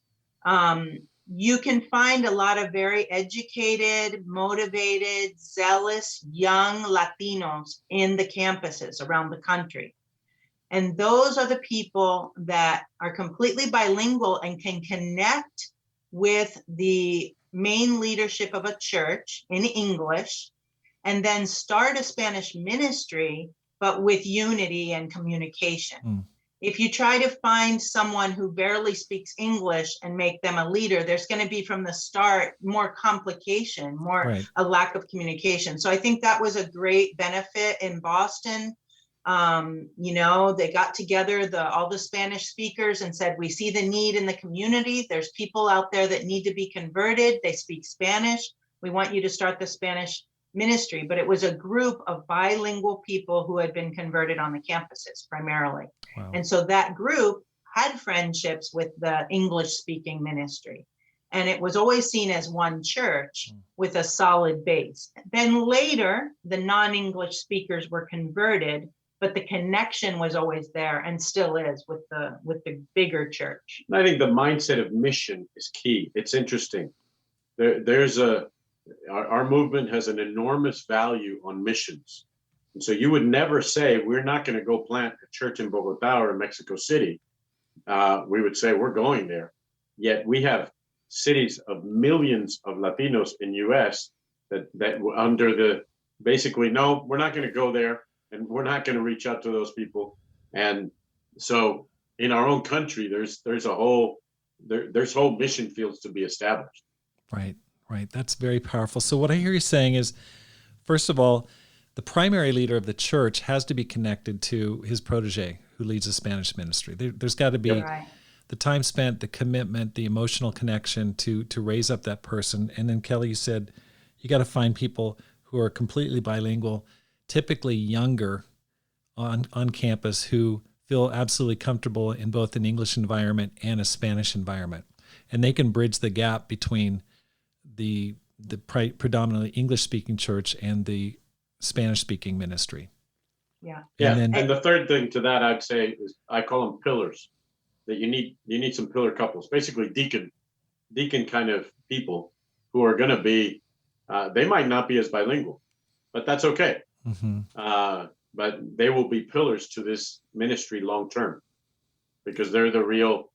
You can find a lot of very educated, motivated, zealous, young Latinos in the campuses around the country. And those are the people that are completely bilingual and can connect with the main leadership of a church in English, and then start a Spanish ministry, but with unity and communication. If you try to find someone who barely speaks English and make them a leader, there's going to be from the start more complication, a lack of communication. So I think that was a great benefit in Boston. They got together all the Spanish speakers and said, we see the need in the community. There's people out there that need to be converted. They speak Spanish. We want you to start the Spanish ministry. But it was a group of bilingual people who had been converted on the campuses primarily. Wow. And so that group had friendships with the English speaking ministry. And it was always seen as one church with a solid base. Then later, the non-English speakers were converted, but the connection was always there and still is with the bigger church. I think the mindset of mission is key. It's interesting. Our movement has an enormous value on missions. And so you would never say, we're not going to go plant a church in Bogota or in Mexico City. We would say we're going there. Yet we have cities of millions of Latinos in US that under the basically, no, we're not going to go there. And we're not going to reach out to those people. And so in our own country, there's whole mission fields to be established. Right. Right. That's very powerful. So what I hear you saying is, first of all, the primary leader of the church has to be connected to his protege who leads the Spanish ministry. There's got to be Right. the time spent, the commitment, the emotional connection to raise up that person. And then Kelly, you said you got to find people who are completely bilingual, typically younger on campus, who feel absolutely comfortable in both an English environment and a Spanish environment. And they can bridge the gap between the predominantly English-speaking church and the Spanish-speaking ministry. Yeah. Yeah. And then, And the third thing to that, I'd say, is I call them pillars. That you need some pillar couples, basically deacon kind of people who are going to be, they might not be as bilingual, but that's okay. But they will be pillars to this ministry long term, because they're the real,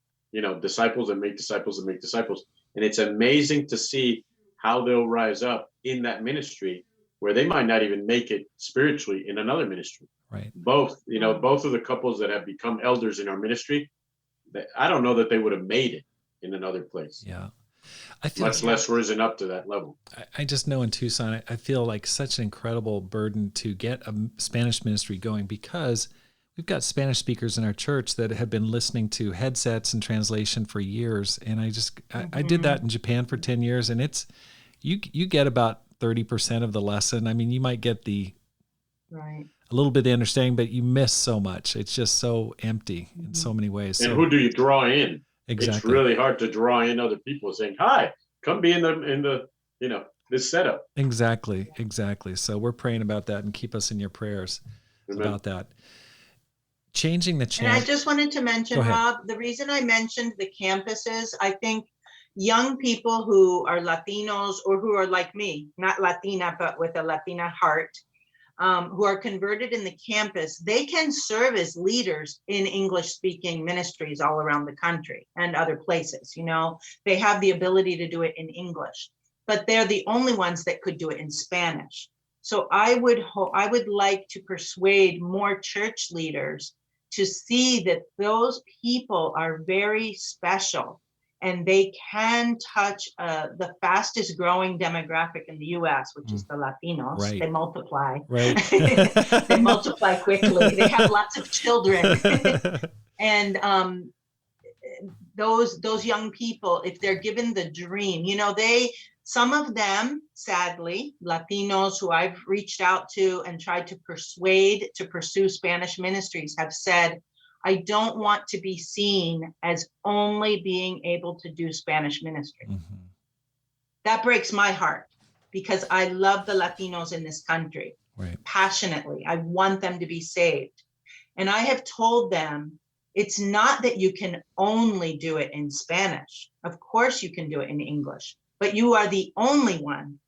disciples and make disciples and make disciples. And it's amazing to see how they'll rise up in that ministry where they might not even make it spiritually in another ministry. right. Both of the couples that have become elders in our ministry, I don't know that they would have made it in another place. Yeah. I feel Much less risen up to that level. I just know in Tucson, I feel like such an incredible burden to get a Spanish ministry going, because we've got Spanish speakers in our church that have been listening to headsets and translation for years. And I did that in Japan for 10 years, and it's, you get about 30% of the lesson. I mean, you might get Right. a little bit of the understanding, but you miss so much. It's just so empty in so many ways. And so, who do you draw in? exactly. It's really hard to draw in other people saying, "Hi, come be in the this setup." Exactly. So we're praying about that, and keep us in your prayers about that. Changing the And channel. I just wanted to mention, Go ahead. Rob, the reason I mentioned the campuses, I think young people who are Latinos or who are like me, not Latina, but with a Latina heart, who are converted in the campus, they can serve as leaders in English-speaking ministries all around the country and other places. They have the ability to do it in English, but they're the only ones that could do it in Spanish. So I would like to persuade more church leaders to see that those people are very special, and they can touch the fastest growing demographic in the U.S., which is the Latinos. Right. They multiply. Right. They multiply quickly. They have lots of children. And those young people, if they're given the dream, some of them, sadly, Latinos who I've reached out to and tried to persuade to pursue Spanish ministries, have said, I don't want to be seen as only being able to do Spanish ministry. That breaks my heart, because I love the Latinos in this country passionately. I want them to be saved. And I have told them, it's not that you can only do it in Spanish. Of course you can do it in English, but you are the only one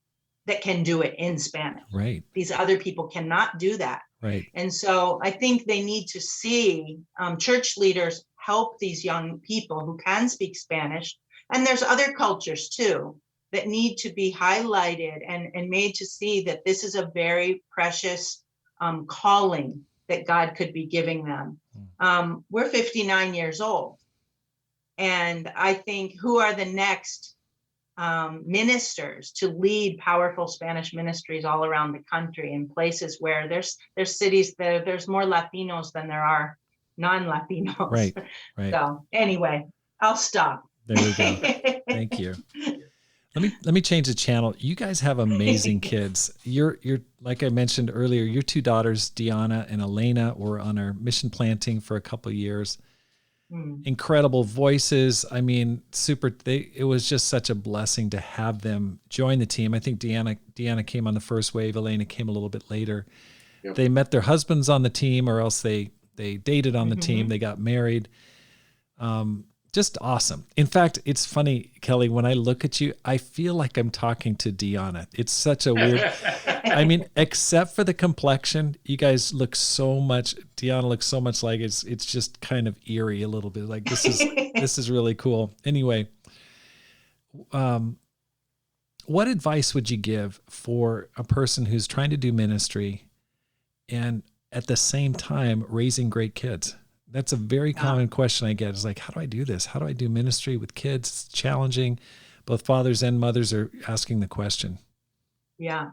that can do it in Spanish. Right. These other people cannot do that. Right. And so I think they need to see church leaders help these young people who can speak Spanish. And there's other cultures too that need to be highlighted and made to see that this is a very precious calling that God could be giving them. We're 59 years old. And I think, who are the next ministers to lead powerful Spanish ministries all around the country, in places where there's cities that there's more Latinos than there are non-Latinos. Right. So anyway, I'll stop. There we go. Thank you. Let me change the channel. You guys have amazing kids. You're like I mentioned earlier, your two daughters, Deanna and Elena, were on our mission planting for a couple of years. Incredible voices. I mean, it was just such a blessing to have them join the team. I think Deanna came on the first wave. Elena came a little bit later. Yep. They met their husbands on the team, or else they dated on the team. They got married. Just awesome. In fact, it's funny, Kelly, when I look at you, I feel like I'm talking to Deanna. It's such a weird, I mean, except for the complexion, you guys look so much, Deanna looks so much like it's just kind of eerie a little bit. Like this is really cool. Anyway, what advice would you give for a person who's trying to do ministry and at the same time raising great kids? That's a very common question I get. Is like, how do I do this? How do I do ministry with kids? It's challenging. both fathers and mothers are asking the question. Yeah.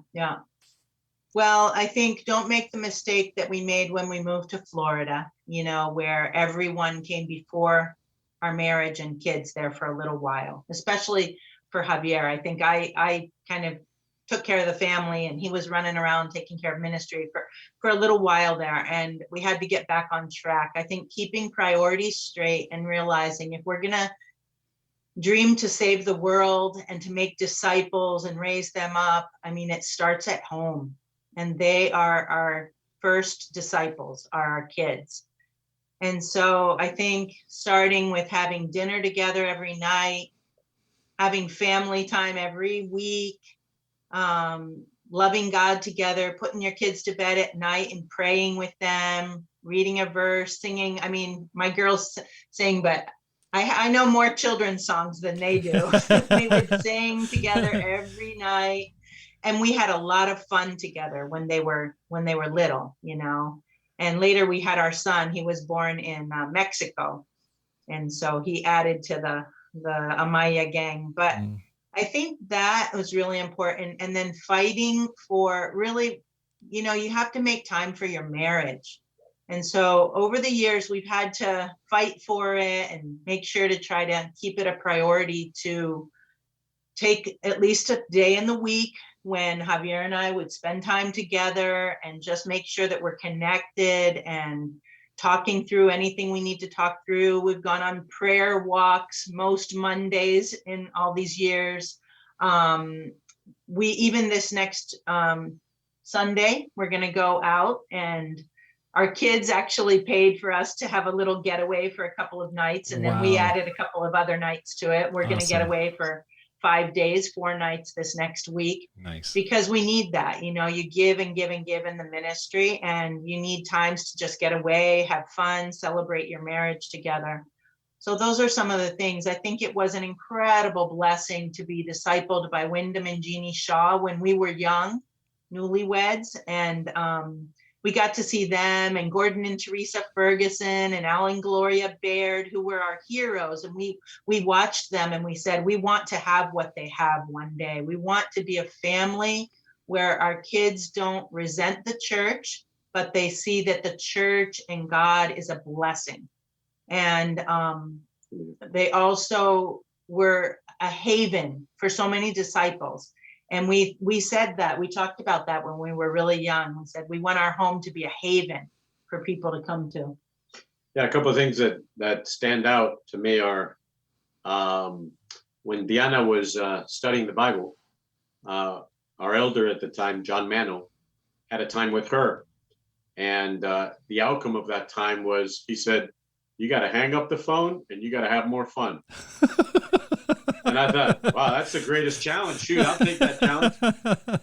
Well, I think don't make the mistake that we made when we moved to Florida, where everyone came before our marriage and kids there for a little while, especially for Javier. I think I kind of took care of the family, and he was running around taking care of ministry for a little while there, and we had to get back on track. I think keeping priorities straight and realizing if we're going to dream to save the world and to make disciples and raise them up, it starts at home. And they are our first disciples, are our kids. And so I think starting with having dinner together every night, having family time every week, loving God together, putting your kids to bed at night and praying with them, reading a verse, singing. My girls sing, but I know more children's songs than they do. We would sing together every night. And we had a lot of fun together when they were little, And later we had our son. He was born in Mexico, and so he added to the Amaya gang. But I think that was really important. And then fighting for really, you have to make time for your marriage. And so over the years, we've had to fight for it and make sure to try to keep it a priority to take at least a day in the week when Javier and I would spend time together and just make sure that we're connected and talking through anything we need to talk through. We've gone on prayer walks most Mondays in all these years. We even this next Sunday, we're going to go out, and our kids actually paid for us to have a little getaway for a couple of nights. And then we added a couple of other nights to it. We're going to get away for 5 days, 4 nights this next week. Nice. Because we need that. You give and give and give in the ministry, and you need times to just get away, have fun, celebrate your marriage together. So those are some of the things. I think it was an incredible blessing to be discipled by Wyndham and Jeannie Shaw when we were young, newlyweds, and we got to see them, and Gordon and Teresa Ferguson and Al and Gloria Baird, who were our heroes. And we watched them and we said, we want to have what they have one day. We want to be a family where our kids don't resent the church, but they see that the church and God is a blessing. And they also were a haven for so many disciples. And we said that, we talked about that when we were really young. We said we want our home to be a haven for people to come to. Yeah, a couple of things that stand out to me are when Diana was studying the Bible, our elder at the time, John Mano, had a time with her. And the outcome of that time was, he said, you got to hang up the phone and you got to have more fun. And I thought, wow, that's the greatest challenge. Shoot, I'll take that challenge.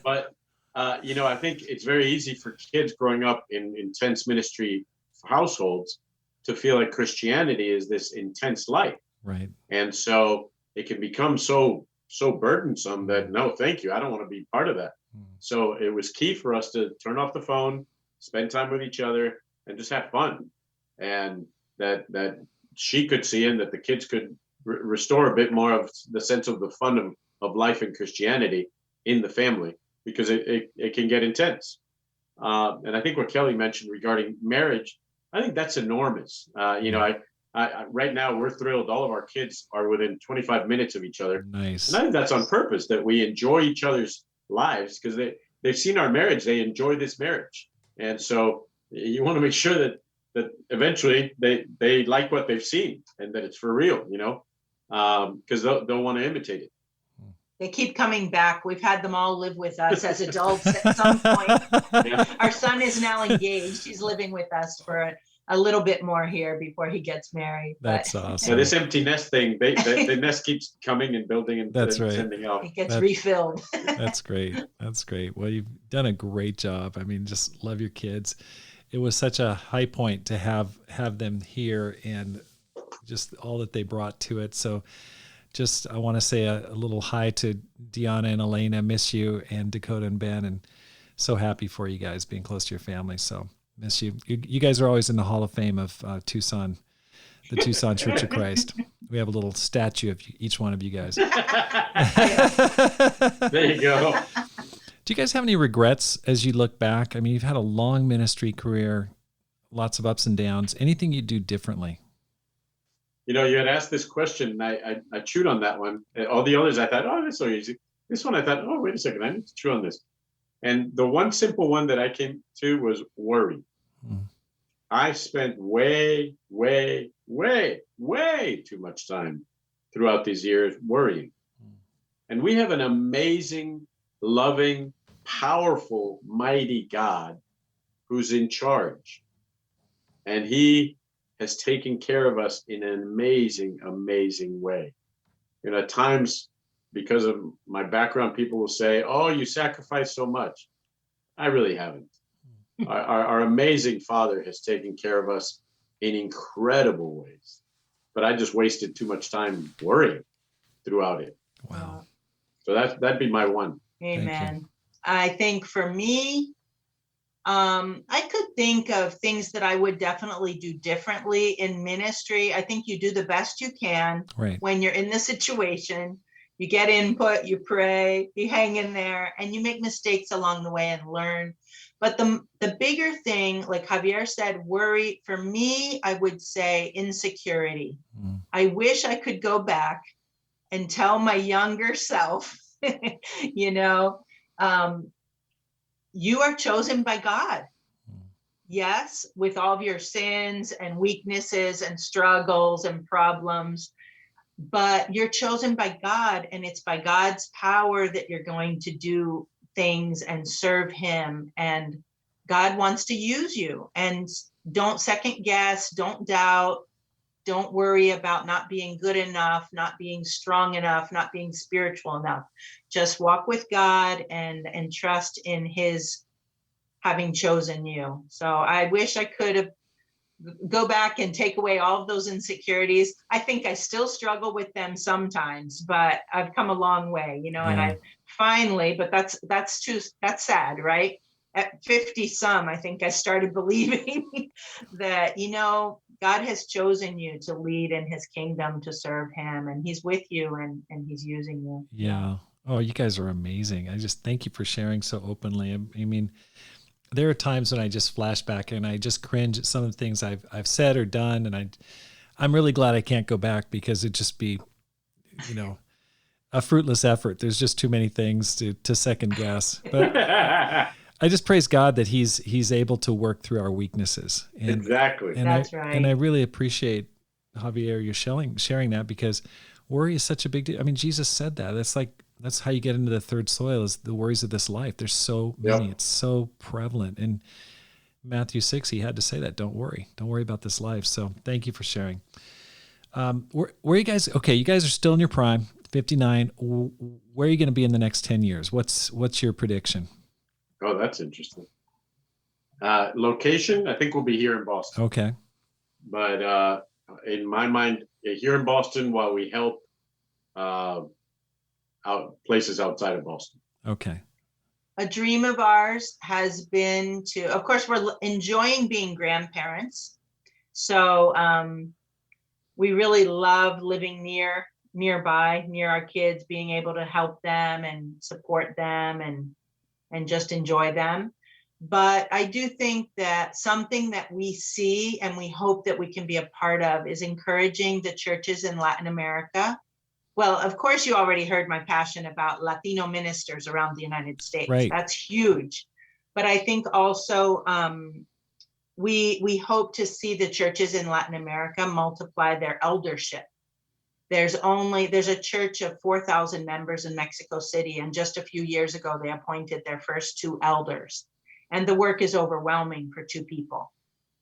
But, I think it's very easy for kids growing up in intense ministry households to feel like Christianity is this intense life. Right. And so it can become so burdensome that, no, thank you. I don't want to be part of that. So it was key for us to turn off the phone, spend time with each other, and just have fun. And that she could see, and that the kids could restore a bit more of the sense of the fun of life in Christianity in the family, because it can get intense. And I think what Kelly mentioned regarding marriage, I think that's enormous. I right now we're thrilled. All of our kids are within 25 minutes of each other. Nice. And I think that's on purpose, that we enjoy each other's lives, because they've seen our marriage. They enjoy this marriage. And so you want to make sure that eventually they like what they've seen and that it's for real, because they'll want to imitate it. They keep coming back. We've had them all live with us as adults at some point. Yeah. Our son is now engaged. He's living with us for a little bit more here before he gets married. That's awesome. Yeah, this empty nest thing, the nest keeps coming and building and That's right. sending out. It gets refilled. That's great. That's great. Well, you've done a great job. Just love your kids. It was such a high point to have them here and just all that they brought to it. So I want to say a little hi to Deanna and Elena. Miss you, and Dakota and Ben, and so happy for you guys being close to your family. So miss you. You guys are always in the Hall of Fame of Tucson, the Tucson Church of Christ. We have a little statue of each one of you guys. There you go. Do you guys have any regrets as you look back? I mean, you've had a long ministry career, lots of ups and downs. Anything you do differently? You know, you had asked this question, and I chewed on that one. All the others, I thought, oh, that's so easy. This one, I thought, oh, wait a second, I need to chew on this. And the one simple one that I came to was worry. I spent way too much time throughout these years worrying. And we have an amazing, loving, powerful, mighty God who's in charge. And he has taken care of us in an amazing, amazing way. You know, at times, because of my background, people will say, oh, you sacrificed so much. I really haven't. Our amazing Father has taken care of us in incredible ways. But I just wasted too much time worrying throughout it. Wow. So that'd be my one. Amen. I think for me, I could think of things that I would definitely do differently in ministry. I think you do the best you can when you're in the situation. You get input, you pray, you hang in there, and you make mistakes along the way and learn. But the bigger thing, like Javier said, worry, for me, I would say insecurity. I wish I could go back and tell my younger self, you know, you are chosen by God. Yes, with all of your sins and weaknesses and struggles and problems, but you're chosen by God, and it's by God's power that you're going to do things and serve him. And God wants to use you. And don't second guess, don't doubt, don't worry about not being good enough, not being strong enough, not being spiritual enough. Just walk with God and trust in his having chosen you. So I wish I could have go back and take away all of those insecurities. I think I still struggle with them sometimes, but I've come a long way, you know, and I finally, but that's sad, right? At 50 some, I think I started believing that, you know, God has chosen you to lead in his kingdom, to serve him, and he's with you and he's using you. Yeah. Oh, you guys are amazing. I just thank you for sharing so openly. I mean, there are times when I just flash back and I just cringe at some of the things I've said or done. And I'm really glad I can't go back, because it'd just be, you know, a fruitless effort. There's just too many things to second guess. But I just praise God that he's able to work through our weaknesses. And, exactly. And That's right. And I really appreciate, Javier, you sharing that, because worry is such a big deal. I mean, Jesus said that. That's how you get into the third soil, is the worries of this life. There's so many. Yep. It's so prevalent. In Matthew 6, he had to say that. Don't worry about this life. So thank you for sharing. Where are you guys? Okay, you guys are still in your prime, 59. Where are you going to be in the next 10 years? What's your prediction? Oh, that's interesting. Location, I think we'll be here in Boston. Okay. But in my mind, here in Boston, while we help out places outside of Boston. Okay. A dream of ours has been to, of course, we're enjoying being grandparents. So we really love living nearby, near our kids, being able to help them and support them and just enjoy them. But I do think that something that we see and we hope that we can be a part of is encouraging the churches in Latin America. Well, of course, you already heard my passion about Latino ministers around the United States. Right. That's huge. But I think also we hope to see the churches in Latin America multiply their eldership. There's a church of 4,000 members in Mexico City, and just a few years ago, they appointed their first 2 elders. And the work is overwhelming for 2 people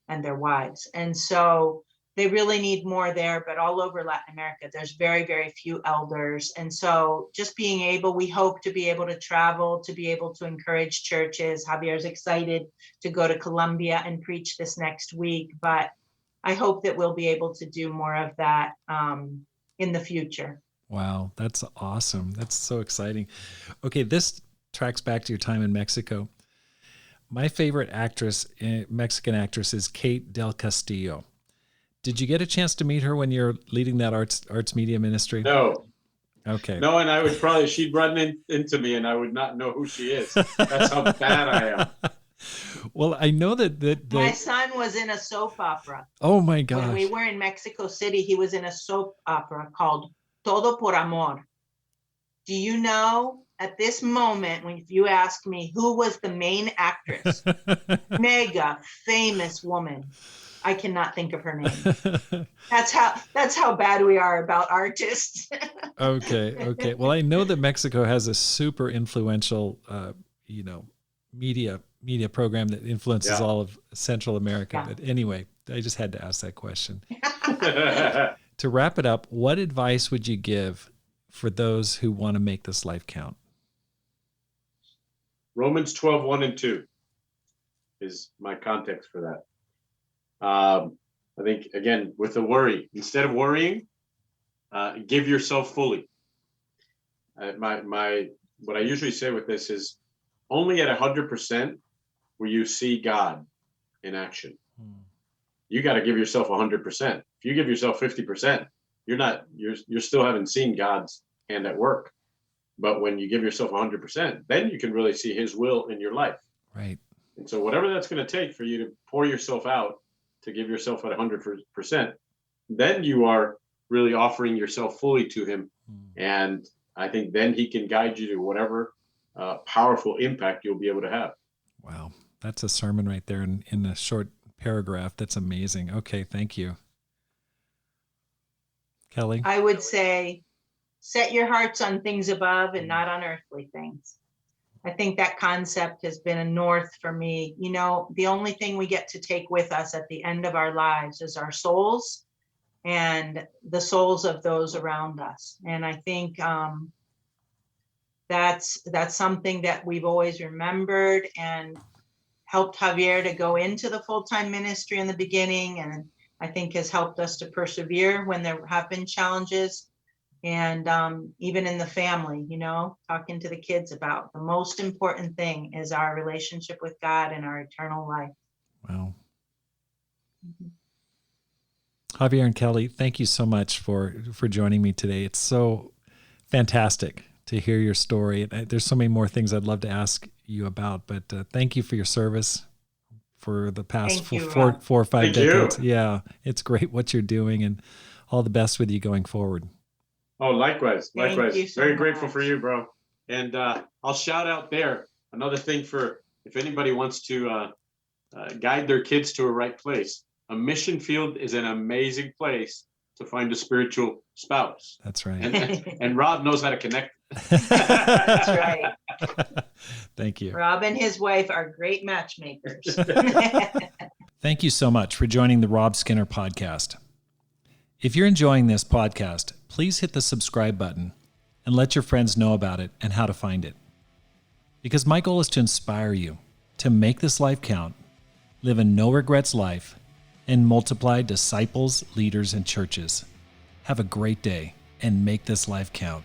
and their wives. And so they really need more there, but all over Latin America, there's very, very few elders. And so just we hope to be able to travel, to be able to encourage churches. Javier's excited to go to Colombia and preach this next week, but I hope that we'll be able to do more of that in the future. Wow, that's awesome. That's so exciting. Okay, this tracks back to your time in Mexico. My favorite Mexican actress is Kate del Castillo. Did you get a chance to meet her when you're leading that arts media ministry? No. Okay. No, and she'd run into me and I would not know who she is. That's how bad I am. Well, I know that My son was in a soap opera. Oh my When gosh. we were in Mexico City, he was in a soap opera called Todo por Amor. Do you know at this moment, when you ask me who was the main actress, mega famous woman, I cannot think of her name. That's how bad we are about artists. Okay. Well, I know that Mexico has a super influential, media program that influences all of Central America. Yeah. But anyway, I just had to ask that question. To wrap it up, what advice would you give for those who want to make this life count? Romans 12, 1 and 2 is my context for that. I think, again, with the worry, instead of worrying, give yourself fully. What I usually say with this is only at 100% will you see God in action. You got to give yourself 100%. If you give yourself 50%, you're still haven't seen God's hand at work. But when you give yourself 100%, then you can really see his will in your life. Right. And so whatever that's going to take for you to pour yourself out, to give yourself at 100%, then you are really offering yourself fully to him. And I think then he can guide you to whatever powerful impact you'll be able to have. Wow. That's a sermon right there in a short paragraph. That's amazing. Okay. Thank you. Kelly? I would say, set your hearts on things above and not on earthly things. I think that concept has been a north for me. You know, the only thing we get to take with us at the end of our lives is our souls and the souls of those around us. And I think that's something that we've always remembered and helped Javier to go into the full-time ministry in the beginning. And I think has helped us to persevere when there have been challenges. And even in the family, you know, talking to the kids about the most important thing is our relationship with God and our eternal life. Wow. Javier and Kelly, thank you so much for joining me today. It's so fantastic to hear your story. There's so many more things I'd love to ask you about, but thank you for your service for the past four or five decades. Yeah, it's great what you're doing, and all the best with you going forward. Oh, likewise. Thank you so Very much. grateful for you, bro. And I'll shout out there another thing for if anybody wants to guide their kids to a right place. A mission field is an amazing place to find a spiritual spouse. That's right. And Rob knows how to connect. That's right. Thank you. Rob and his wife are great matchmakers. Thank you so much for joining the Rob Skinner podcast. If you're enjoying this podcast, please hit the subscribe button and let your friends know about it and how to find it. Because my goal is to inspire you to make this life count, live a no regrets life, and multiply disciples, leaders, and churches. Have a great day and make this life count.